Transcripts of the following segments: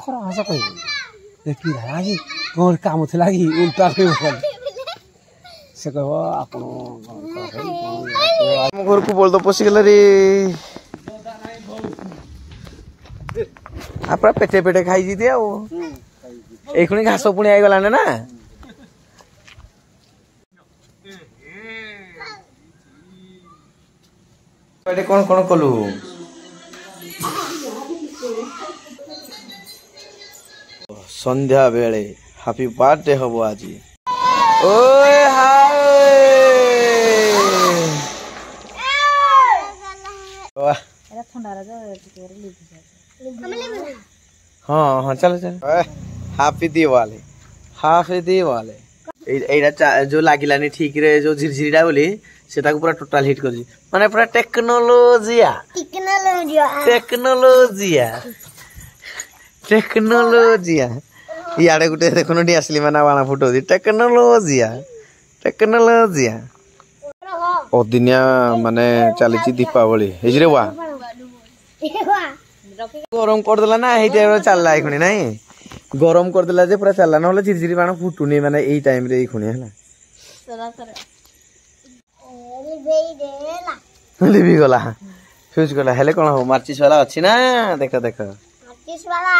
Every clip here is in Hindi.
खरा भाषा कह कि आज कौन काम थी उल्टा से कह आप घर को बोल तो पशिगल रे आप पेटे पेटे खाई जीते आखुणी घास पुणी आईगला ना कौन कौन कलु संध्या बेले हैप्पी बर्थडे हम आज ओए हाय हाँ हाँ चलो चलो हैप्पी दिवाली एटा जो लागिलानी ठीक रे जो झिरझिरीटा बोली सेटा को पूरा टोटल हिट कर माने पूरा टेक्नोलॉजिया इे गोटे देखुन आसली मैंने बाण फुटाऊ टेक्नोलॉजिया अदिनिया माने चली दीपावली वा गरम करदेला ना यही टाइम चलला खुणी ना गरम करदेला जे पूरा चलला ना झिरझिरी बाण फुटुनी माने यही टाइम रे खुणी है लिभी गला फ्यूज गला हेले कोन हो मार्चिस वाला अछि ना देख देख मार्चिस वाला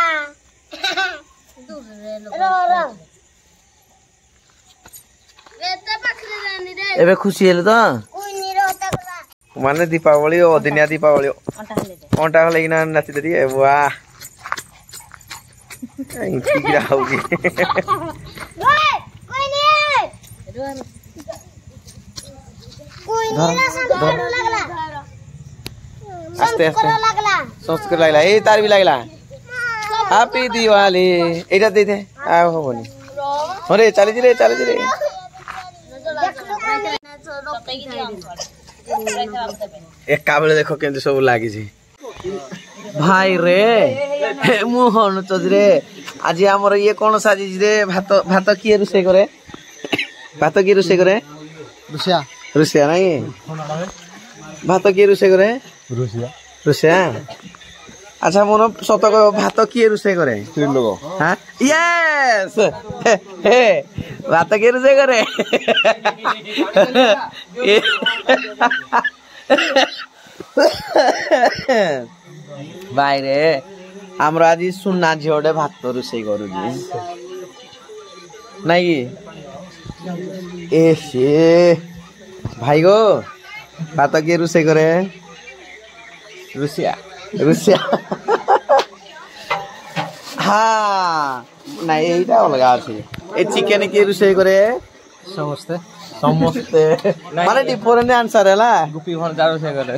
एबे खुशी हेले तो माने दीपावली अदिनिया दीपावली अंटा हले ना नाची देती वाह इंकिरा होगी आस्ते आस्ते संस्कृत लगला ए तार भी लगला हैप्पी दिवाली एटा दे दे आ होबनी अरे चली जी रे एका बेले देखो केंते सब लागी छी भाई रे मोहन चज रे आज हमर ये कोन साजी रे भात किए रुसे करे रुसिया नहीं भात किए रुसे करे रुसिया अच्छा मोन सत भात किए रुसे करे हाँ यस भात किए रुसे करे भाई रे हमरो आज सुना झियोटे भात रुसे करू नहीं ए से भाई गो भात किए रुसे करे रुसिया हाँ नहीं एटा अलगा अछि ए चिकन किए रुसे करे समस्ते माने डिफरेंट आंसर हैला गुपी भन जा रुसे करे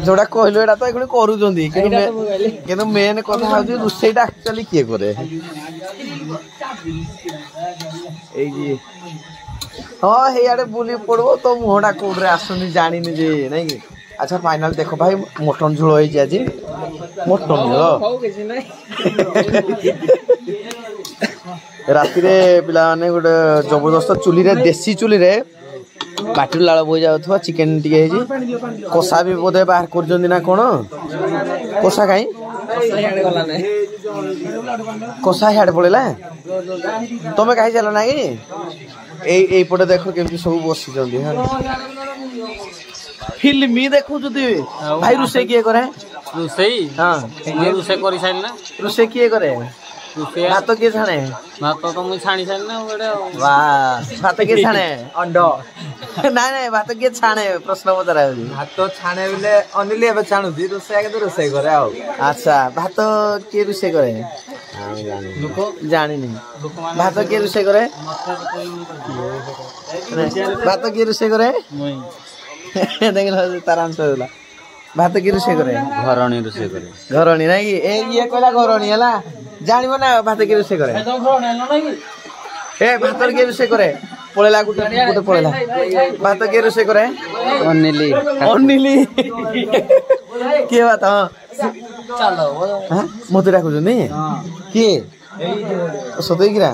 जोडा कहलो एटा तो एखुनी करू जंदी किंतु मेन कथा होजी रुसेटा एक्चुअली किए करे ए जी हाँ हे आड़े बुली पड़ो तो मुहटा कोडरे आसुनी जानिनी जे नहीं कि अच्छा फाइनल देखो भाई मटन झोल होई जे आज मटन झोल राति रे पिला माने गोटे जबरदस्त चुली रे देसी चुली रे बाटी लाल बोई जाउथवा चिकन टिके हेजी कोसा भी बोधे बाहर कर जंदी ना कोन कोसा काई कोसा हेड पड़ेला तमे काई चला ना कि ए पटे देखो केमती सब बसी जंदी फिल्मी देखु जदी भाई रुसे किए करे रुसे हां रुसे करि साइल ना रुसे किए करे भात किए छाणे भात तो मुई छाणी साइल ना ओडे वाह भात किए छाणे अंडो नहीं भात किए छाणे प्रश्न पचरा भात छाणे बिले अनिल एबे छाणु दी रुसे के तो रुसे करे आ अच्छा भात किए रुसे करे लोक जानि नहीं भात किए रुसे करे भात किए रुसे करे देख तार आंसर होला भात की रुसे करे घरणी ना कि ए ये कहला घरणी हला जानिबो ना भात की रुसे करे ए भात की रुसे करे पळेला गुटे पळेला भात की रुसे करे अनिली के बात हां चलो हां मते राखु जनी के सतई गिरा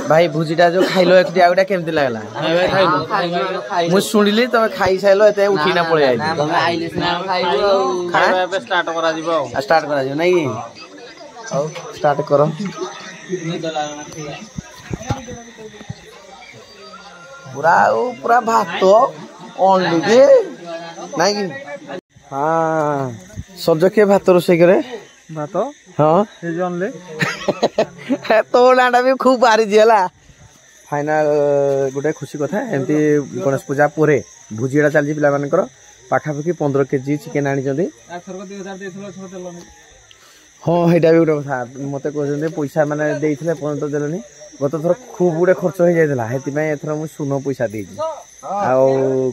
भाई भुजीटा जो खाइलो एक आउटा केमति लागला भाई खाइलो मु सुनिली तमे खाई साइलो एते उठिना पळे आइली तमे आइले सिना खाइबो खाइबा पे स्टार्ट करा दिबो स्टार्ट करा दिबो नहीं आओ स्टार्ट करो पूरा भात तो ओनली दे नहीं हां सब्ज के भात रोसे करे भात हां ए जानले तो नाडा भी खूब बारी दिला फाइनल गोटे खुशी कथा एमती गणेश पूजा परे भुजिड़ा चलजी पिला मानकर पाखापाखि 15 केजी चिकेन आनी जंदी हाँ हेटा भी गोटे कथा मते कहते पैसा माने देइथिले पर्यंत देलनी गत थर खूब गुड़े खर्च हो जाइला हेतिमे एथर मु सुनो पैसा देइछि आ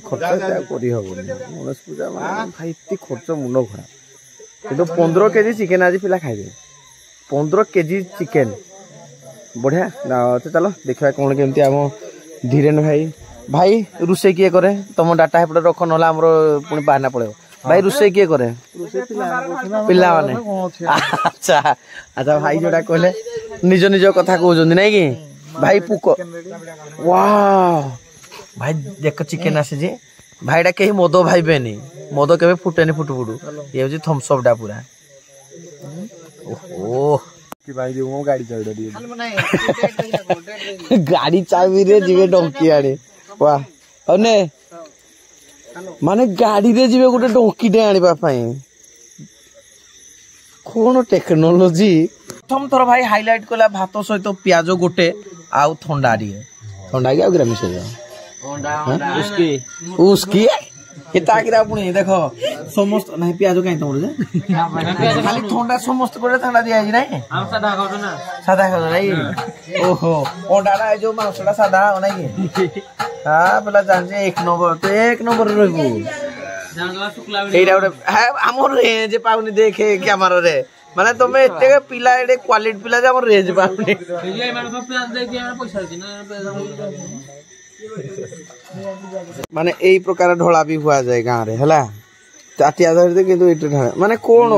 खर्च करी हबो गणेश पूजा माने भाई इति खर्च मुनो खरा किंतु 15 केजी चिकेन आज पिला खाइबे 15 केजी चिकेन बढ़िया तो चलो देखा कौन केमती आम धीरेन भाई रुसे किए करे तुम डाटा हेपटे रख ना आम पुणी बाहना पड़े भाई रुसे किए करे पिला माने अच्छा अच्छा भाई जोटा कहले निज निज कथा कहते ना कि भाई पुक वाह भाई देख चिकेन आसी भाईटा कहीं मद भाईबेनी मद के फुटेनी फुटुफुटु ये हूँ थम्स अप डा पूरा ओहो कि भाई जो गाड़ी चाबी दिए गाड़ी चाबी रे जीवे डोंकी आड़े वाह अने माने गाड़ी रे जीवे गोटे डोंकी डे आनिबा पई कोन टेक्नोलॉजी प्रथम थर भाई हाईलाइट कला भात सहित प्याज गोटे आउ ठंडा दिए ठंडा के आ ग्रामी से उसकी किता पुणी देख समस्त नहीं प्याज कहीं तुम खाली ठंडा समस्त को ठंडा दिया नहीं सादा खाओ नहीं ओहो अंडाटा जो मांसटा सादा नहीं हाँ पहला जान एक नंबर रहबो एटा गोटे हमर रेंज पाउनी देखे कैमरा रे माने तुमे एते पिला एडे क्वालिटी पिला जे हमर रेंज पाउनी ए माने सब प्याज देखे हमरा पैसा दि ना माने एई प्रकार ढोला भी हुआ जाए गाँव रे हला चाटिया धरते किंतु एटे ढाळे माने कोन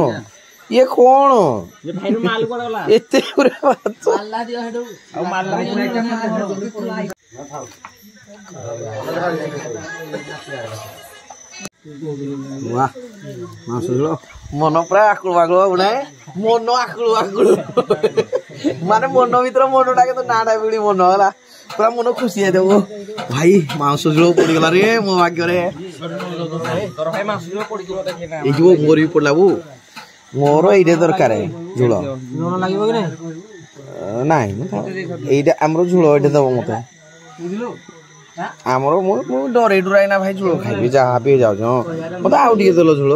ये कोन ये भाई माल कोडला एते पुरे बात मालला दियो हेडू आ मालला वाह मासुलो मन पुरा आकुळ वागलो उनाय मन आकुळ आकुळ माने मन भितर मनटा के तो नाडा बिडी मन हला पूरा मन खुशी है देखो भाई मांस झोल पड़ी गला रे मो भाग्य रे तोर भाई मांस झोल पड़ी गला देखेना ए जो मोर भी पड़ला बु मोर एडे दरकार है झोल झोल लागिबो कि नहीं एडे हमरो झोल एडे दबो मते बुझलो हमरो मो डरे डराई ना भाई झोल खाइबे जहा पे जाउ जो मते आउ दिए देलो झोल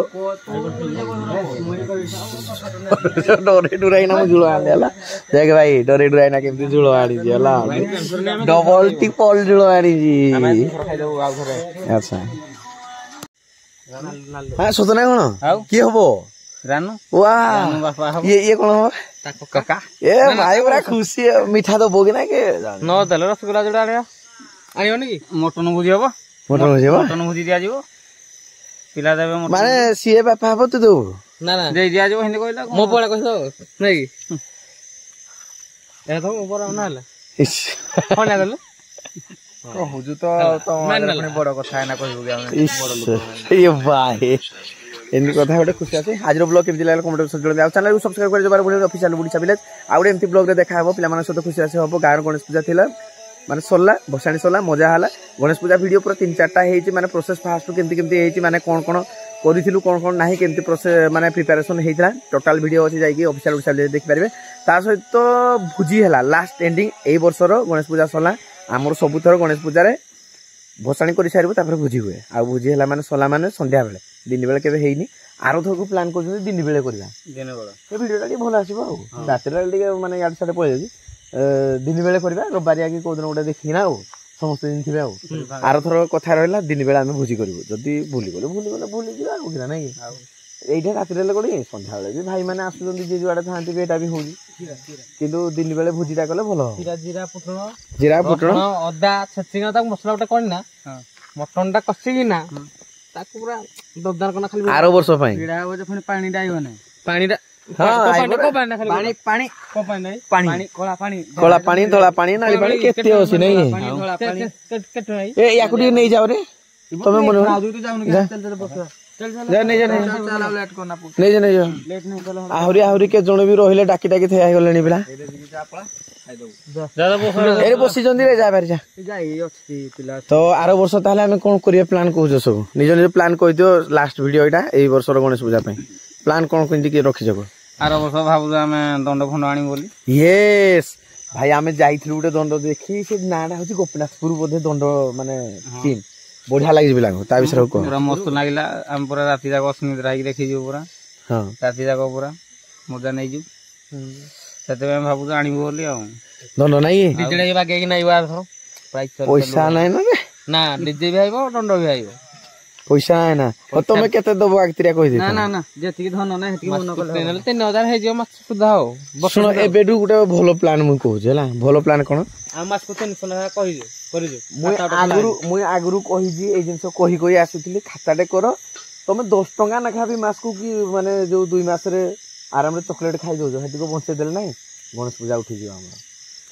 डरे डराई ना झोल आलेला देख भाई डरे डराई ना केमती झोल आडी जेला डबल ट्रिपल झोल आडी जी अच्छा हां सतना कोन की हबो रानू वाह ये कोन हो ताको काका ए भाई बड़ा खुशी मीठा तो बोगे ना के न दल रसगुल्ला जोड़ा आनियो कि मटन भुजी हबो मटन भुजी दिया जीवो पिला देबे मटन माने सीए बापा हबो तू ना ना दे दिया जीवो हिंदी कहला मो पळा कहलो नै कि ए तो ऊपर ना हला कोन लागल कहू तो माने बड़ कथा ना कहबो कि हम बड़ लोग ये भाई एनी कथा गोटे खुशी आछे आज ब्लॉग केमति लागला कमेंट से जोड़ आ चैनल को सब्सक्राइब कर जबार बुढ़ी ऑफिशियल बुढ़ी विलेज आ गोटे एमती ब्लॉग रे देखा हबो पिला माने सहित खुशी आछे हबो गार गणेश पूजा थिला माने सरला भसाणी सरला मजा हला गणेश पूजा वीडियो पूरा 3-4टा हेची माने प्रोसेस फास्ट केमति केमति हेची माने कोन कोन करिथिलु कोन कोन नाही केमति प्रोसेस माने प्रिपरेशन हेइतला टोटल वीडियो अछि जाई कि ऑफिशियल विलेज देख पारिबे ता सहित भुजी हला लास्ट एंडिंग एई वर्षर गणेश पूजा सरला हमर सबु थर गणेश पूजा रे भसाणी करि सारिबो तापर भुजी हुए आ भुजी हला माने सरला माने संध्या बेले दिन बेले केबे हेइनी आरो थको प्लान कर दिन बेले करवा दिन बेले ए वीडियोटा भल आसीबो आ रात रे माने याड साडे पळे जी दिन बेले करवा रविवार आगे को दिन गोटे देखिना आ समस्त दिन थे आर थर कथा रहा दिन बेला आम भोजी करूँ जदि भूली गले भूली जा ना ये रात कौन सन्ध्या बेले भी भाई मैंने आसुँच जी जुआड़े था भी हूँ कि दिन बेले भोजीटा कले भल जीरा फुटण अदा छेचिना मसला गोटे करना मटन टा कषिकिना पूरा दबदार करना खाली आर वर्ष पानी पानी କଳା ପାଣି ଧଳା ପାଣି ନାଲି ପାଣି କେତେ ଅଛି ନାଇଁ ଏ ୟାକୁ ଟିକେ ନେଇ ଯାଅ ରେ ତମେ ମନେ ଆହୁରି ଆହୁରି କେତେ ଜଣ ବି ରହିଲେ ଡାକି ଡାକି ଠିଆ ହେଇଗଲେଣି ପିଲା ଏ ବସିଛନ୍ତି ରେ ଯା ବାହାରି ଯା ତ ଆର ବର୍ଷ ତାହେଲେ ଆମେ କଣ କରିବା ପ୍ଲାନ୍ କହୁଛ ସବୁ ନିଜ ନିଜ ପ୍ଲାନ୍ କହିଦିଅ ଲାଷ୍ଟ ଭିଡିଓ ଏଇଟା ଏଇ ବର୍ଷର ଗଣେଶ ପୂଜା ପାଇଁ ପ୍ଲାନ୍ କଣ କେମିତି ରଖିଛ ଆର ବର୍ଷ ଭାବୁଛୁ ଆମେ ଦଣ୍ଡ ଫଣ୍ଡ ଆଣିବୁ ବୋଲି ୟେସ୍ ଭାଇ ଆମେ ଯାଇଥିଲୁ ଗୋଟେ ଦଣ୍ଡ ଦେଖି ସେ ନାଁଟା ହଉଛି ଗୋପୀନାଥପୁର ବୋଧେ ଦଣ୍ଡ ମାନେ କିନ୍ ବଢିଆ ଲାଗିଛି ପିଲାଙ୍କୁ ତା ବିଷୟରେ ପୁରା ମସ୍ତ ଲାଗିଲା ଆମେ ପୁରା ରାତି ଯାକ ଅସ୍ମିତା ହେଇକି ଦେଖିଯିବୁ ପୁରା ରାତି ଯାକ ପୁରା ମଜା ନେଇଯିବୁ ସେଥିପାଇଁ ଭାବୁଛୁ ଆଣିବୁ ବୋଲି ଆଉ ଦଣ୍ଡ ନାଇଁ ବାଗେଇକି ନାଇବ ପଇସା ନାଇଁ ନା ଡିଜେ ବି ଆଇବ ଦଣ୍ଡ ବି ଆଇବ ପଇସା ନାଇଁ ନା ତମେ କେତେ ଦବ ଆଗତିରିଆ କହିଦେ ନା ଯେତିକି ଧନ ନା ସେତିକି ମନ କଲେ 3000 ହେଇଯିବ ମାସ ସୁଧା ଆଉ ଶୁଣ ଏବେଠୁ ଗୋଟେ ଭଲ ପ୍ଲାନ୍ ମୁଁ କହୁଛି ହେଲା ଭଲ ପ୍ଲାନ୍ କଣ ମାସକୁ 300 କରିଛୁ ମୁଁ ଆଗରୁ କହିଛି ଏଇ ଜିନିଷ କହି ଆସୁଥିଲି ଖାତାଟେ କର ତମେ 10 ଟଙ୍କା ଲେଖା ବି ମାସକୁ କି ମାନେ ଯୋଉ 2 ମାସରେ ଆରାମରେ ଚକୋଲେଟ ଖାଇଦଉଛ ସେଠିକୁ ବଞ୍ଚେଇ ଦେଲେ ନାଇଁ ଗଣେଶ ପୂଜା ଉଠିଯିବ ଆମର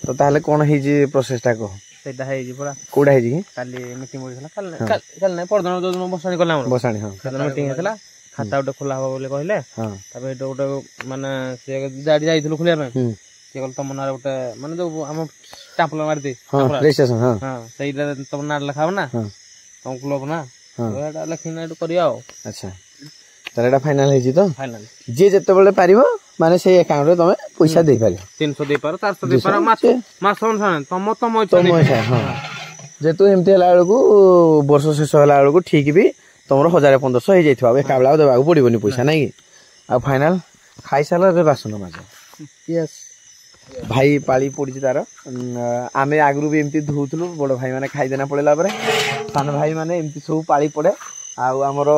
ତ ତାହେଲେ କଣ ହେଇଛି ପ୍ରୋସେସ ଟା କହ ସେଇଟା ହେଇଛି ପୁରା କୋଉଟା ହେଇଛି କି କାଲି ମିଟିଂ ବସିଥିଲା କାଲି ନାଇଁ ପରଦିନ ଯୋଉଦିନ ବସାଣି କଲେ ଆମର ବସାଣି ମିଟିଂ ହେଇଥିଲା ଖାତା ଗୋଟେ ଖୋଲା ହବ ବୋଲି କହିଲେ ତାପରେ ଏଇଟା ଗୋଟେ ମାନେ ସେ ଗାଡି ଯାଇଥିଲୁ ଖୋଲିବା ପାଇଁ ସେ କହିଲେ ତମ ନାଁରେ ଗୋଟେ ମାନେ ଯୋଉ ଆମ ଟାମ୍ପଲ ମାରିଦେ ସେଇଟା ତମ ନାଁରେ ଲେଖା ହବ ନା ତମ କ୍ଲବ ନା ଏଇଟା ଲେଖିକିନା ଏଇଠୁ କରିବା ଆଉ ଆଚ୍ଛା ତାହେଲେ ଏଇଟା ଫାଇନାଲ ହେଇଛି ତ ଯିଏ ଯେତେବେଳେ ପାରିବ ମାନେ ସେଇ ଆକାଉଣ୍ଟ ରେ ତମେ ପଇସା ଦେଇପାରିବ 300 ଦେଇପାର 400 ଦେଇପାର ମାସ ଅନୁସାରେ ତମ ଇଚ୍ଛା ଯେହେତୁ ଏମିତି ହେଲା ବେଳକୁ ବର୍ଷ ଶେଷ ହେଲା ବେଳକୁ ଠିକ ବି ତମର 1500 ହେଇଯାଇଥିବ ଆଉ ଏକା ବେଳେ ଆଉ ଦେବାକୁ ପଡିବନି ପଇସା ନାଇଁ କି ଆଉ ଫାଇନାଲ ଖାଇସାରିଲା ଏବେ ବାସନ ମାଜ ଭାଇ ପାଳି ପଡିଛି ତାର ଆମେ ଆଗରୁ ବି ଏମିତି ଧଉଥିଲୁ ବଡ ଭାଇ ମାନେ ଖାଇଦେନା ପଳେଇଲା ପରେ ସାନ ଭାଇ ମାନେ ଏମିତି ସବୁ ପାଳି ପଡେ ଆଉ ଆମର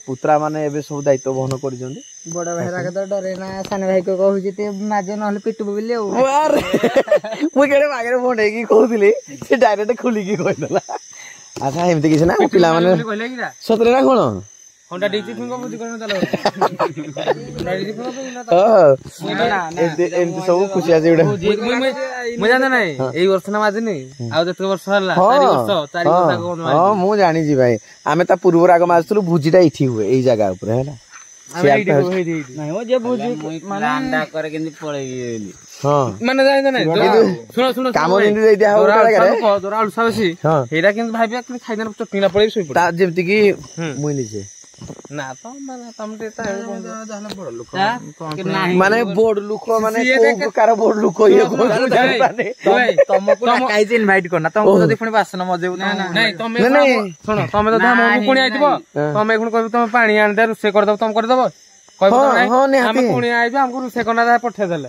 ପୁତ୍ରା ମାନେ ଏବେ ସବୁ ଦାୟିତ୍ୱ ବହନ କରିଛନ୍ତି ବଡ ଭାଇ ରାଗ ତ ଡରେ ନା ସାନ ଭାଇ କୁ କହୁଛି ମାଜ ନହେଲେ ପିଟିବୁ ବୋଲି ଆଉ ମୁଁ କେଡେ ବାଗରେ ଭଣ୍ଡେଇକି କହୁଥିଲି ସେ ଡାଇରେକ୍ଟ ଖୋଲିକି କହିଦେଲା ଆଚ୍ଛା ଏମିତି କିଛି ନା ପିଲାମାନେ ସତରେ ନା କଣ ଏମିତି ସବୁ ଖୁସି ଅଛି ଗୋଟେ ମୁଁ ଜାଣି ନାଇଁ ଏଇ ବର୍ଷ ନା ମାଜିନି ଆଉ ଯେତେ ବର୍ଷ ହେଲା ହଁ ମୁଁ ଜାଣିଛି ଭାଇ ଆମେ ତା ପୂର୍ବରୁ ଆଗ ମାଜୁଥିଲୁ ଭୋଜିଟା ଏଇଠି ହୁଏ ଏଇ ଜାଗା ଉପରେ ହେଲା ଯେମିତି କି ମୁଇଁ ନିଜେ ମାନେ ବଡ ଲୋକ ମାନେ କୋଉ ପ୍ରକାର ବଡ ଲୋକ ତମକୁ ଇନଭାଇଟ କରନା ତମକୁ ଯଦି ପୁଣି ବାସନ ମଜେଇବୁ ଶୁଣ ତମେ ଯଦି ଆମ ପୁଣି ଆଇଥିବ ତମେ ଏଖୁଣି କହିବ ତମେ ପାଣି ଆଣିଦେ ରୋଷେଇ କରିଦବ ତମେ କରିଦବ ଆମେ ପୁଣି ଆଇବୁ ଆମକୁ ରୋଷେଇ କରନା ପଠେଇଦେଲେ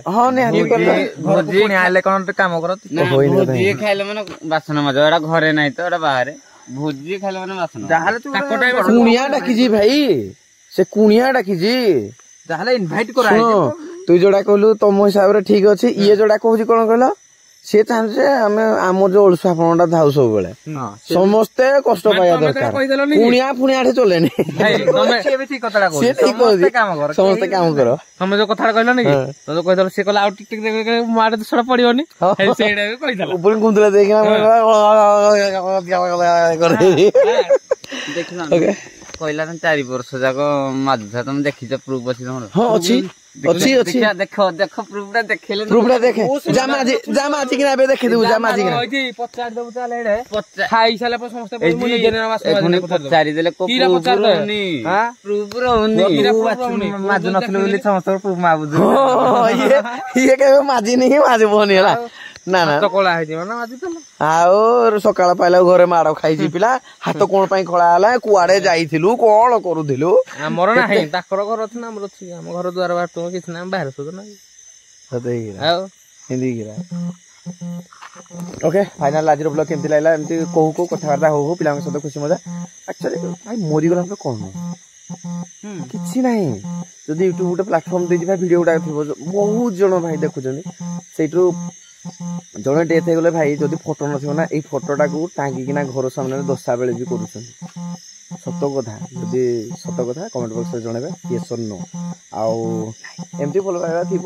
ଭୋଜି ଆଇଲେ କଣ କାମ କର ଭୋଜି ଖାଇଲେ ମାନେ ବାସନ ମଜା ଏଟା ଘରେ ନାହିଁ ତ ଏଟା ବାହାରେ ଭୋଜି ଖାଇଲେ ମାନେ ବାସନ ଯାହେଲେ କୁଣିଆ ଡାକିଛି ଭାଇ ସେ କୁଣିଆ ଡାକିଛି ଯାହେଲେ ଇନଭାଇଟ କରା ତୁ ଯୋଉଟା କହିଲୁ ତମ ହିସାବରେ ଠିକ ଅଛି ଇଏ ଯୋଉଟା କହୁଛି କଣ କହିଲ ସିଏ ଚାହୁଁଛି ଯେ ଆମେ ଆମର ଯୋଉ ଅଳସୁଆ ପଣଟା ଥାଉ ସବୁବେଳେ ସମସ୍ତେ କଷ୍ଟ ପାଇବା ଦରକାର କୁଣିଆ ଫୁଣିଆ ଏଠି ଚଲେନି ସମସ୍ତେ କାମ କର ତମେ ଯୋଉ କଥାଟା କହିଲନି କି ତ କହିଦେଲ ସିଏ କହିଲା ଆଉ ଟିକେ ମୋ ଆଡେ ଦୋଷଟା ପଡିବନି ସେଇଟା ବି କହିଦେଲା ଉପରେ କୁନ୍ଦୁଲା ଦେଇକିନା କହିଲା 4 ବର୍ଷ ଯାକ ମାଜୁଥା ତମେ ଦେଖିଛ ପ୍ରୁଫ ଅଛି ତମର ହଁ ଅଛି ଅଛି ଅଛି ଦେଖ ଦେଖ ପ୍ରୁଫଟା ଦେଖେଇଲେ ପ୍ରୁଫଟା ଦେଖେ ଯା ମାଜିକିନା ଏବେ ଦେଖିଦେବୁ ଯା ମାଜିକିନା ପଚାରି ଦବୁ ତାହେଲେ ଏଇଟା ଖାଇ ସାରିଲା ପରେ ସମସ୍ତେ ପଚାରିଦେଲେ ପ୍ରୁଫ ରହୁନି ମାଜୁ ନଥିଲୁ ବୋଲି ସମସ୍ତଙ୍କ ପ୍ରୁଫ ମାଗୁଛୁ ଇଏ କେବେ ମାଜିନି ହିଁ ମାଜିବନି ହେଲା ନା ନା କଳା ହେଇଯିବ ନା ମାଜିଦେଲ ଆଉ ସକାଳ ପାଇଲା ଘରେ ମାଡ ଖାଇଛି ପିଲା ହାତ କଣ ପାଇଁ ଖୋଳା ହେଲା କୁଆଡେ ଯାଇଥିଲୁ କଣ କରୁଥିଲୁ ଆମର ନାହିଁ ତାଙ୍କର ଘର ଅଛି ନା ଆମର ଅଛି ଆମ ଘର ଦ୍ୱାର ବାଟ କିଛି ନା ବାହାରେ ସବୁ ନା ଓକେ ଫାଇନାଲ ଆଜିର ବ୍ଲଗ କେମିତି ଲାଗିଲା ଏମିତି କହୁ କହୁ କଥାବାର୍ତ୍ତା ହଉ ପିଲାଙ୍କ ସହିତ ଖୁସି ମଜା ଆକ୍ଚୁଆଲି ଭାଇ ମରିଗଲା ତ କଣ କିଛି ନାହିଁ ଯଦି ୟୁଟ୍ୟୁବ ଗୋଟେ ପ୍ଲାଟଫର୍ମ ଦେଇଛି ଭାଇ ଭିଡିଓ ଗୁଡାକ ଥିବ ବହୁତ ଜଣ ଭାଇ ଦେଖୁଛନ୍ତି ସେଇଠୁ ଜଣେ ଡେଥ୍ ହେଇଗଲେ ଭାଇ ଯଦି ଫଟୋ ନଥିବ ନା ଏଇ ଫଟୋଟାକୁ ଟାଙ୍ଗିକିନା ଘର ସାମ୍ନାରେ ଦଶା ବେଳେ ବି କରୁଛନ୍ତି सत कथा जदि सत कथा कमेंट बॉक्स में जनइबे यस और नो आउ एमती भल पाइबा थी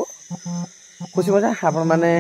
खुशी मजा आपण मैंने